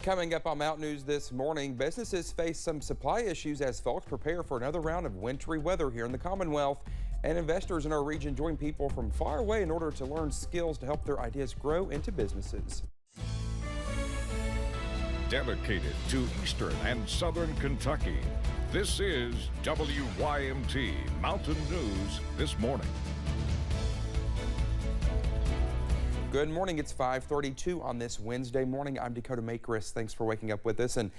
Coming up on Mountain News this morning, businesses face some supply issues as folks prepare for another round of wintry weather here in the Commonwealth. And investors in our region join people from far away in order to learn skills to help their ideas grow into businesses. Dedicated to Eastern and Southern Kentucky, this is WYMT Mountain News this morning. Good morning. It's 5:32 on this Wednesday morning. I'm Dakota Makris. Thanks for waking up with us. And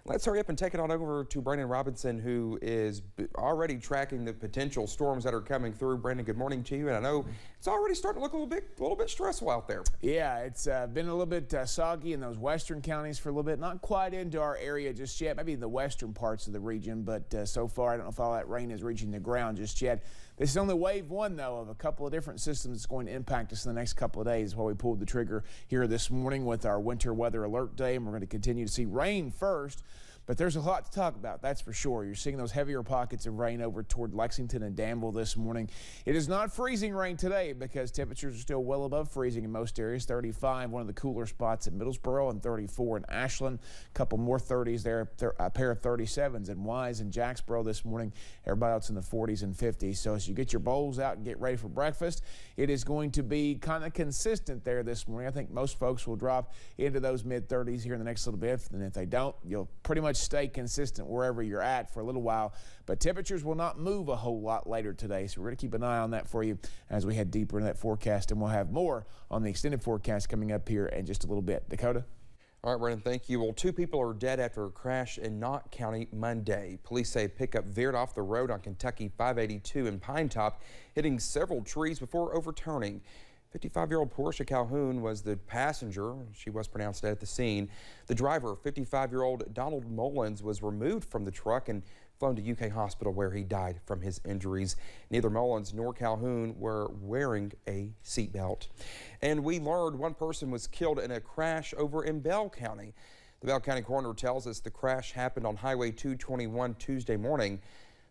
let's hurry up and take it on over to Brandon Robinson, who is already tracking the potential storms that are coming through. Brandon, good morning to you. And I know it's already starting to look a little bit stressful out there. Yeah, it's been a little bit soggy in those western counties for a little bit. Not quite into our area just yet. Maybe the western parts of the region, but so far I don't know if all that rain is reaching the ground just yet. This is only wave one, though, of a couple of different systems that's going to impact us in the next couple of days. While we pulled the trigger here this morning with our winter weather alert day, and we're going to continue to see rain first. But there's a lot to talk about, that's for sure. You're seeing those heavier pockets of rain over toward Lexington and Danville this morning. It is not freezing rain today because temperatures are still well above freezing in most areas. 35, one of the cooler spots in Middlesboro, and 34 in Ashland. A couple more 30s there, a pair of 37s in Wise and Jacksboro this morning. Everybody else in the 40s and 50s. So as you get your bowls out and get ready for breakfast, it is going to be kind of consistent there this morning. I think most folks will drop into those mid-30s here in the next little bit. And if they don't, you'll pretty much stay consistent wherever you're at for a little while, but temperatures will not move a whole lot later today, so we're going to keep an eye on that for you as we head deeper into that forecast, and we'll have more on the extended forecast coming up here in just a little bit. Dakota? All right, Brennan, thank you. Well, 2 people are dead after a crash in Knott County Monday. Police say a pickup veered off the road on Kentucky 582 in Pine Top, hitting several trees before overturning. 55-year-old Portia Calhoun was the passenger. She was pronounced dead at the scene. The driver, 55-year-old Donald Mullins, was removed from the truck and flown to UK Hospital where he died from his injuries. Neither Mullins nor Calhoun were wearing a seatbelt. And we learned one person was killed in a crash over in Bell County. The Bell County coroner tells us the crash happened on Highway 221 Tuesday morning.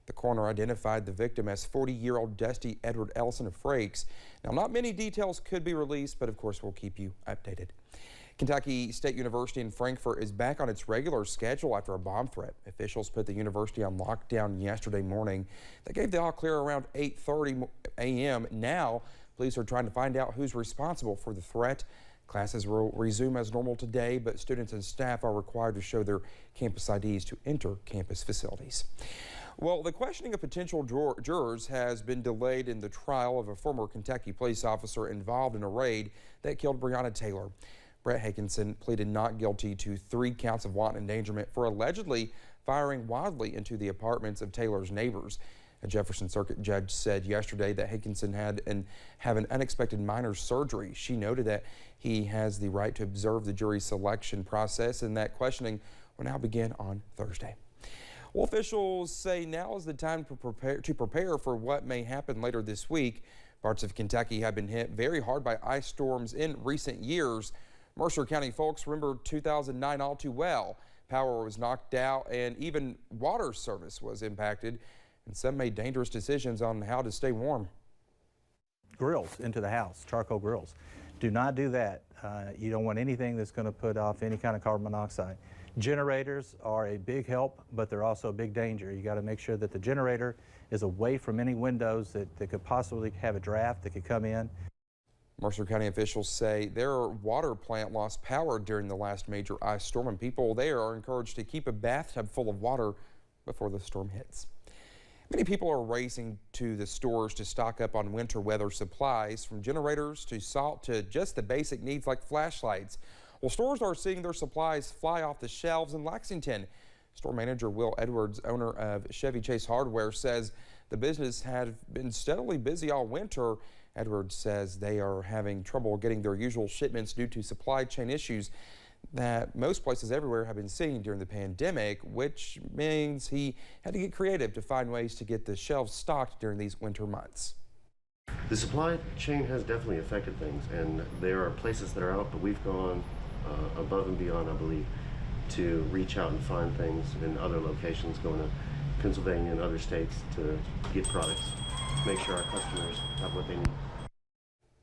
The coroner identified the victim as 40-year-old Dusty Edward Ellison of Frakes. Now, not many details could be released, but of course we'll keep you updated. Kentucky State University in Frankfort is back on its regular schedule after a bomb threat. Officials put the university on lockdown yesterday morning. They gave the all clear around 8:30 a.m. Now, police are trying to find out who's responsible for the threat. Classes will resume as normal today, but students and staff are required to show their campus IDs to enter campus facilities. Well, the questioning of potential jurors has been delayed in the trial of a former Kentucky police officer involved in a raid that killed Breonna Taylor. Brett Hakinson pleaded not guilty to 3 counts of wanton endangerment for allegedly firing wildly into the apartments of Taylor's neighbors. A Jefferson Circuit judge said yesterday that Hakinson had an unexpected minor surgery. She noted that he has the right to observe the jury selection process and that questioning will now begin on Thursday. Well, officials say now is the time to prepare for what may happen later this week. Parts of Kentucky have been hit very hard by ice storms in recent years. Mercer County folks remember 2009 all too well. Power was knocked out and even water service was impacted, and some made dangerous decisions on how to stay warm. Grills into the house, charcoal grills. Do not do that. You don't want anything that's going to put off any kind of carbon monoxide. Generators are a big help, but they're also a big danger. You got to make sure that the generator is away from any windows that could possibly have a draft that could come in. Mercer County officials say their water plant lost power during the last major ice storm, and people there are encouraged to keep a bathtub full of water before the storm hits. Many people are racing to the stores to stock up on winter weather supplies, from generators to salt to just the basic needs like flashlights. Well, stores are seeing their supplies fly off the shelves in Lexington. Store manager Will Edwards, owner of Chevy Chase Hardware, says the business had been steadily busy all winter. Edwards says they are having trouble getting their usual shipments due to supply chain issues that most places everywhere have been seeing during the pandemic, which means he had to get creative to find ways to get the shelves stocked during these winter months. The supply chain has definitely affected things, and there are places that are out, but we've gone above and beyond, I believe, to reach out and find things in other locations, going to Pennsylvania and other states to get products, make sure our customers have what they need.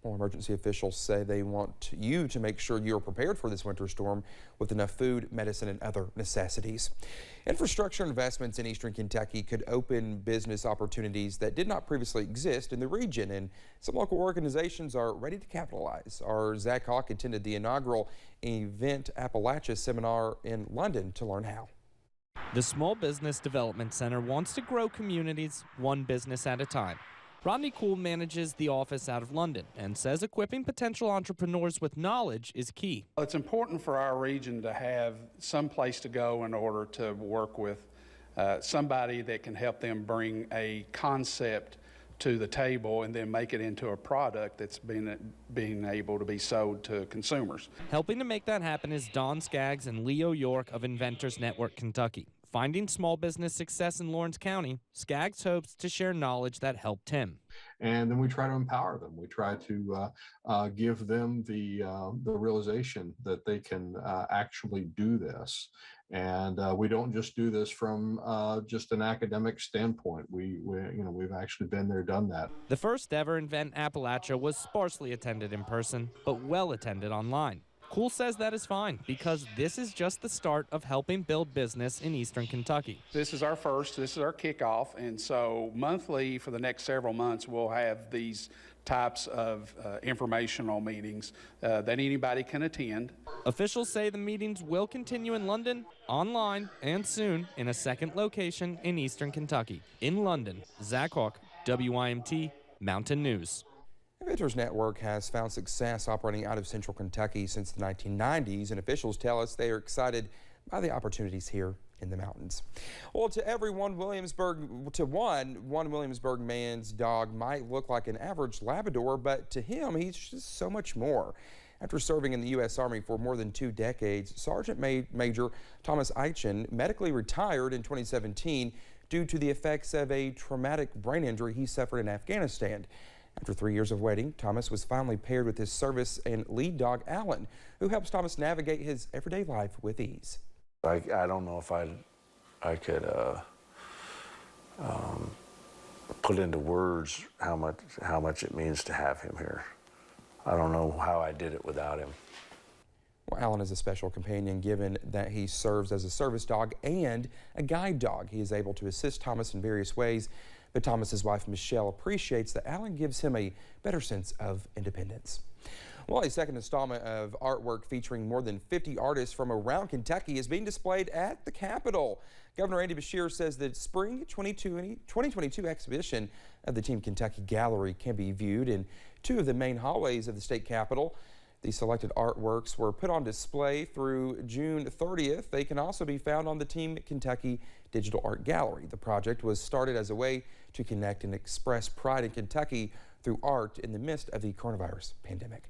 Well, emergency officials say they want you to make sure you're prepared for this winter storm with enough food, medicine, and other necessities. Infrastructure investments in eastern Kentucky could open business opportunities that did not previously exist in the region, and some local organizations are ready to capitalize. Our Zach Hawk attended the inaugural Event Appalachia seminar in London to learn how. The Small Business Development Center wants to grow communities one business at a time. Rodney Kuhl manages the office out of London and says equipping potential entrepreneurs with knowledge is key. It's important for our region to have some place to go in order to work with somebody that can help them bring a concept to the table and then make it into a product that's being able to be sold to consumers. Helping to make that happen is Don Skaggs and Leo York of Inventors Network Kentucky. Finding small business success in Lawrence County, Skaggs hopes to share knowledge that helped him. And then we try to empower them. We try to give them the realization that they can actually do this. And we don't just do this from just an academic standpoint. We've actually been there, done that. The first ever Event Appalachia was sparsely attended in person, but well attended online. Kuhl says that is fine because this is just the start of helping build business in eastern Kentucky. This is our kickoff, and so monthly for the next several months we'll have these types of informational meetings that anybody can attend. Officials say the meetings will continue in London, online, and soon in a second location in eastern Kentucky. In London, Zach Hawk, WYMT Mountain News. Inventors Network has found success operating out of central Kentucky since the 1990s, and officials tell us they are excited by the opportunities here in the mountains. Well, to one Williamsburg man's dog might look like an average Labrador, but to him, he's just so much more. After serving in the U.S. Army for more than 2 decades, Sergeant Major Thomaseichen medically retired in 2017 due to the effects of a traumatic brain injury he suffered in Afghanistan. After 3 years of waiting, Thomas was finally paired with his service and lead dog, Allen, who helps Thomas navigate his everyday life with ease. I don't know if I could put into words how much it means to have him here. I don't know how I did it without him. Well, Allen is a special companion given that he serves as a service dog and a guide dog. He is able to assist Thomas in various ways, but Thomas's wife, Michelle, appreciates that Allen gives him a better sense of independence. Well, a second installment of artwork featuring more than 50 artists from around Kentucky is being displayed at the Capitol. Governor Andy Beshear says the spring 2022 exhibition of the Team Kentucky Gallery can be viewed in 2 of the main hallways of the state capitol. The selected artworks were put on display through June 30th. They can also be found on the Team Kentucky Digital Art Gallery. The project was started as a way to connect and express pride in Kentucky through art in the midst of the coronavirus pandemic.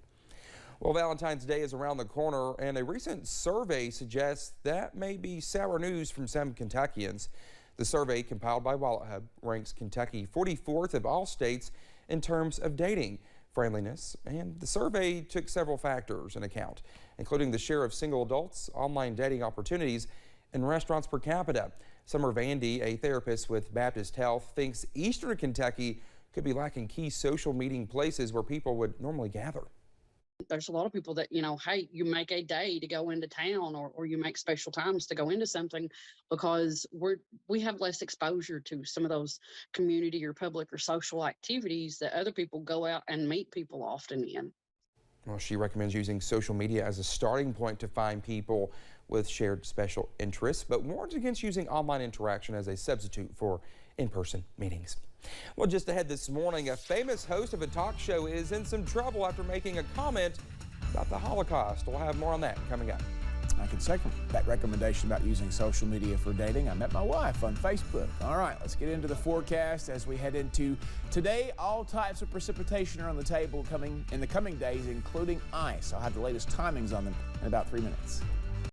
Well, Valentine's Day is around the corner, and a recent survey suggests that may be sour news from some Kentuckians. The survey, compiled by WalletHub, ranks Kentucky 44th of all states in terms of dating friendliness, and the survey took several factors into account, including the share of single adults, online dating opportunities, and restaurants per capita. Summer Vandy, a therapist with Baptist Health, thinks eastern Kentucky could be lacking key social meeting places where people would normally gather. There's a lot of people that, hey, you make a day to go into town or you make special times to go into something because we have less exposure to some of those community or public or social activities that other people go out and meet people often in. Well, she recommends using social media as a starting point to find people with shared special interests, but warns against using online interaction as a substitute for in-person meetings. Well, just ahead this morning, a famous host of a talk show is in some trouble after making a comment about the Holocaust. We'll have more on that coming up. I can second that recommendation about using social media for dating. I met my wife on Facebook. All right, let's get into the forecast as we head into today. All types of precipitation are on the table in the coming days, including ice. I'll have the latest timings on them in about 3 minutes.